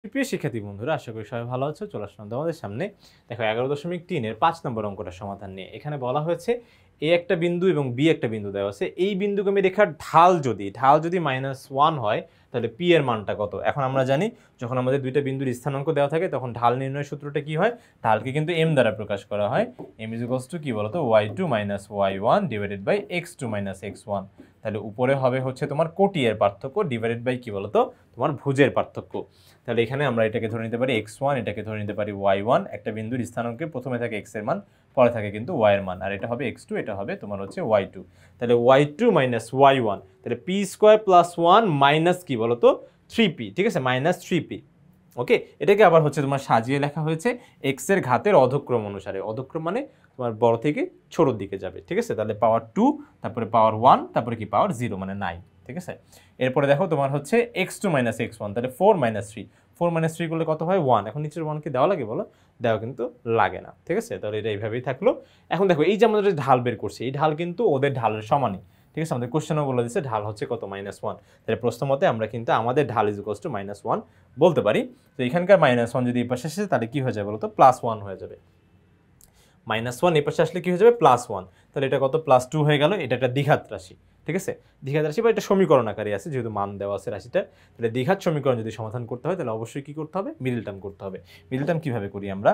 প্রিয় শিক্ষার্থী বন্ধুরা, আশা করি সবাই ভালো আছো। চলে আসলাম তোমাদের সামনে। দেখো 11.3 এর 5 নম্বর অঙ্কটার সমাধান নিয়ে। এখানে বলা হয়েছে এ একটা বিন্দু এবং বি একটা বিন্দু দেওয়া আছে। এই বিন্দুগামী রেখার ঢাল যদি -1 হয়, তাহলে পি এর মানটা কত? এখন আমরা জানি যখন আমাদের দুইটা বিন্দুর স্থানাঙ্ক দেওয়া থাকে তখন ঢাল নির্ণয়ের সূত্রটা কি হয়? ঢালকে কিন্তু m দ্বারা প্রকাশ করা হয়। m কি বলতো, y2 - y1 divided by x2 - x1। তাহলে উপরে হবে হচ্ছে তোমার কোটি এর পার্থক্য ডিভাইডেড বাই কি বলতো, তোমার ভুজের পার্থক্য। তাহলে এখানে আমরা এটাকে ধরে নিতে পারি x1, এটাকে ধরে নিতে পারি y1। একটা বিন্দুর স্থানাঙ্কে প্রথমে থাকে x এর মান, পরে থাকে কিন্তু y এর মান, আর এটা হবে x2, এটা হবে তোমার হচ্ছে y2। তাহলে y2 - y1, তাহলে p² + 1 মাইনাস কি বলতো 3p, ঠিক আছে, -3p। ওকে, এটাকে আবার হচ্ছে তোমার সাজিয়ে লেখা হয়েছে x এর ঘাতের অধক্রম অনুসারে। অধক্রম মানে তোমার বড় থেকে ছোটর দিকে যাবে, ঠিক আছে। তাহলে পাওয়ার 2, তারপরে পাওয়ার 1, তারপরে কি পাওয়ার 0 মানে 9, ঠিক আছে। এরপরে দেখো তোমার হচ্ছে x2 - x1, তাহলে 4 - 3, 4 - 3 করলে কত হয় 1। এখন নিচের 1 কি দেওয়া লাগে বলো? দেওয়া কিন্তু লাগে না, ঠিক আছে। তাহলে এটা এইভাবেই থাকলো। এখন দেখো এই যে আমাদের ঢাল বের করছি, এই ঢাল কিন্তু ওদের ঢালের সমানই, ঠিক আছে। আমাদের কোশ্চেনও বলে দিচ্ছে ঢাল হচ্ছে কত, -1। তাহলে প্রশ্ন মতে আমরা কিন্তু আমাদের ঢাল =-1 বলতে পারি। তো এখানকার -1 যদি এই পাশে আসে তাহলে কি হয়ে যাবে বলতো, +1 হয়ে যাবে। -1 এই পাশে আসলে কি হয়ে যাবে, +1। তাহলে এটা কত, +2 হয়ে গেল। এটা একটা দ্বিঘাত রাশি, ঠিক আছে। দ্বিঘাত রাশি বা এটা সমীকরণ আকারে আছে, যেহেতু মান দেওয়া আছে রাশিটা। তাহলে দ্বিঘাত সমীকরণ যদি সমাধান করতে হয় তাহলে অবশ্যই কি করতে হবে, মিডল টার্ম করতে হবে। মিডল টার্ম কিভাবে করি আমরা,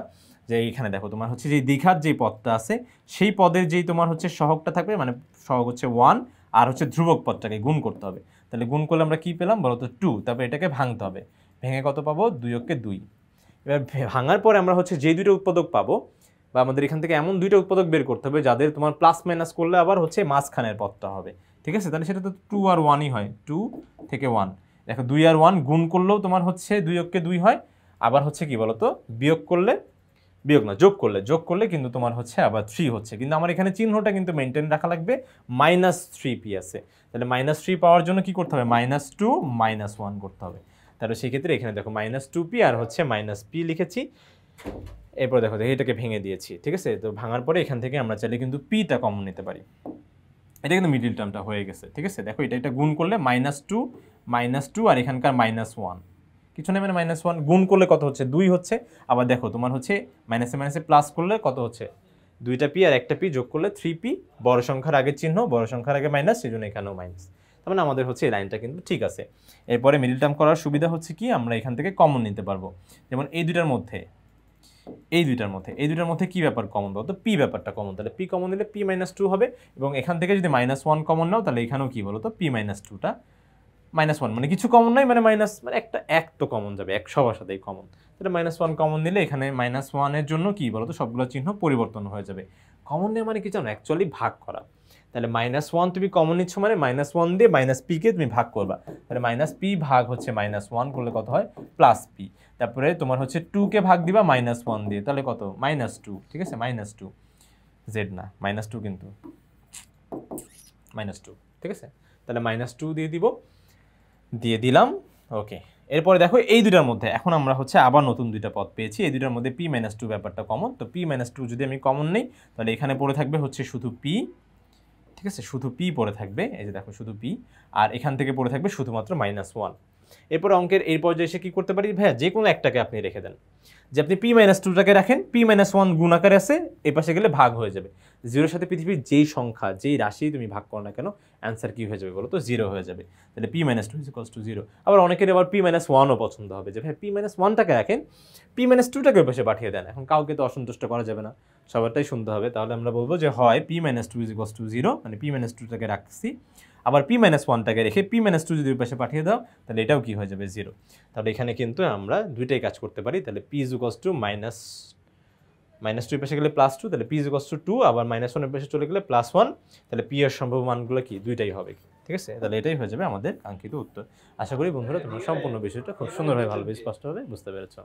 যে এইখানে দেখো তোমার হচ্ছে যে দ্বিঘাত যে পদটা আছে সেই পদের যেই তোমার হচ্ছে সহগটা থাকবে, মানে সহগ হচ্ছে 1, আর হচ্ছে ধ্রুবক পদটাকে গুণ করতে হবে। তাহলে গুণ করলে আমরা কি পেলাম বলতো, 2। তারপর এটাকে ভাঙতে হবে, ভেঙে কত পাবো, 2 × 2। এবার ভাঙার পরে আমরা হচ্ছে যে দুটো উৎপাদক পাবো, বা আমাদের এখান থেকে এমন দুইটা উৎপাদক বের করতে হবে যাদের তোমার প্লাস মাইনাস করলে আবার হচ্ছে মাঝখানের পদটা হবে, ঠিক আছে। তাহলে সেটা তো 2 আর 1ই হয়, 2 থেকে 1। দেখো 2 আর 1 গুণ করলেও তোমার হচ্ছে 2 হয়, আবার হচ্ছে কি বলতো, বিয়োগ করলে, বিয়োগ না, যোগ করলে কিন্তু তোমার হচ্ছে আবার 3 হচ্ছে। কিন্তু আমার এখানে চিহ্নটা কিন্তু মেনটেন রাখা লাগবে, -3p আছে। তাহলে -3 পাওয়ার জন্য কি করতে হবে, -2 - 1 করতে হবে। তাহলে সেক্ষেত্রে এখানে দেখো -2p আর হচ্ছে -p লিখেছি। এরপর দেখো এটাকে ভেঙে দিয়েছি, ঠিক আছে। তো ভাঙার পরে এখান থেকে আমরা চাইলে কিন্তু পিটা কমন নিতে পারি। এটা কিন্তু মিডল টার্মটা হয়ে গেছে, ঠিক আছে। দেখো এটা গুণ করলে -2 আর এখানকার -1, কিছু নেই, মানে -1 গুণ করলে কত হচ্ছে, 2 হচ্ছে। আবার দেখো তোমার হচ্ছে মাইনাসে মাইনাসে প্লাস করলে কত হচ্ছে, 2টা p আর একটা p যোগ করলে 3p। বড় সংখ্যার আগে চিহ্ন, বড় সংখ্যার আগে মাইনাস, সেজন্য এখানেও মাইনাস। তার মানে আমাদের হচ্ছে এই লাইনটা কিন্তু ঠিক আছে। এরপরে মিডল টার্ম করার সুবিধা হচ্ছে কি, আমরা এখান থেকে কমন নিতে পারবো। যেমন এই দুইটার মধ্যে কি ব্যাপার কমন বলতো, পি ব্যাপারটা কমন। তাহলে পি কমন দিলে p - 2 হবে, এবং এখান থেকে যদি -1 কমন নাও তাহলে এখানেও কি বলতো, p - 2টা -1, মানে কিছু কমন নাই, মানে মাইনাস, মানে একটা এক তো কমন যাবে, এক সবার সাথেই কমন। তাহলে -1 কমন নিলে এখানে -1 এর জন্য কি বলতো, সবগুলো চিহ্ন পরিবর্তন হয়ে যাবে। কমন নেওয়া মানে কি জানো, অ্যাকচুয়ালি ভাগ করা। তাহলে -1 তুমি কমন নিচ্ছ মানে -1 দিয়ে -p কে তুমি ভাগ করবা। তাহলে -p ভাগ হচ্ছে -1 করলে কত হয়, +p। তারপরে তোমার হচ্ছে 2 কে ভাগ দিবা -1 দিয়ে, তাহলে কত, -2, ঠিক আছে। -2 z না, -2 কিন্তু -2, ঠিক আছে। তাহলে -2 দিয়ে দিলাম। ওকে, এরপরে দেখো এই দুটার মধ্যে এখন আমরা হচ্ছে আবার নতুন দুইটা পদ পেয়েছি। এই দুটার মধ্যে p - 2 ব্যাপারটা কমন। তো p - 2 যদি আমি কমন নেই তাহলে এখানে পড়ে থাকবে হচ্ছে শুধু p, ঠিক আছে, শুধু p পড়ে থাকবে। এই যে দেখো শুধু p, আর এখান থেকে পড়ে থাকবে শুধুমাত্র -1। এরপর অঙ্কের এই পর্যায়ে এসে কি করতে পারি ভাইয়া, যে কোনো একটাকে আপনি রেখে দেন। যে আপনি p - 2টাকে রাখেন, p - 1 গুণ আকারে আছে, এই পাশে গেলে ভাগ হয়ে যাবে। 0-এর সাথে পৃথিবীর যেই সংখ্যা, যেই রাশি তুমি ভাগ করো না কেন, অ্যান্সার কি হয়ে যাবে বলো তো, 0 হয়ে যাবে। তাহলে p - 2 = 0। আবার অনেকের আবার p - 1ও পছন্দ হবে, যে ভাই p - 1টাকে রাখেন, p - 2টাকে ওই পাশে পাঠিয়ে দেন। এখন কাউকে তো অসন্তুষ্ট করা যাবে না, সবারটাই শুনতে হবে। তাহলে আমরা বলবো যে হয় p - 2 = 0, মানে p - 2টাকে রাখছি, আবার p - 1টাকে রেখে p - 2 যদি ওই পাশে পাঠিয়ে দাও তাহলে এটাও কি হয়ে যাবে, 0। তাহলে এখানে কিন্তু আমরা দুইটাই কাজ করতে পারি। তাহলে p = -2 পাশে গেলে +2, তাহলে p = 2, আবার -1 এর পাশে চলে গেলে +1। তাহলে p এর সম্ভাব্য মানগুলো কি, দুইটাই হবে, ঠিক আছে। তাহলে এটাই হয়ে যাবে আমাদের কাঙ্ক্ষিত উত্তর। আশা করি বন্ধুরা তোমরা সম্পূর্ণ বিষয়টা খুব সুন্দরভাবে, ভালোভাবে, স্পষ্টভাবে বুঝতে পেরেছো।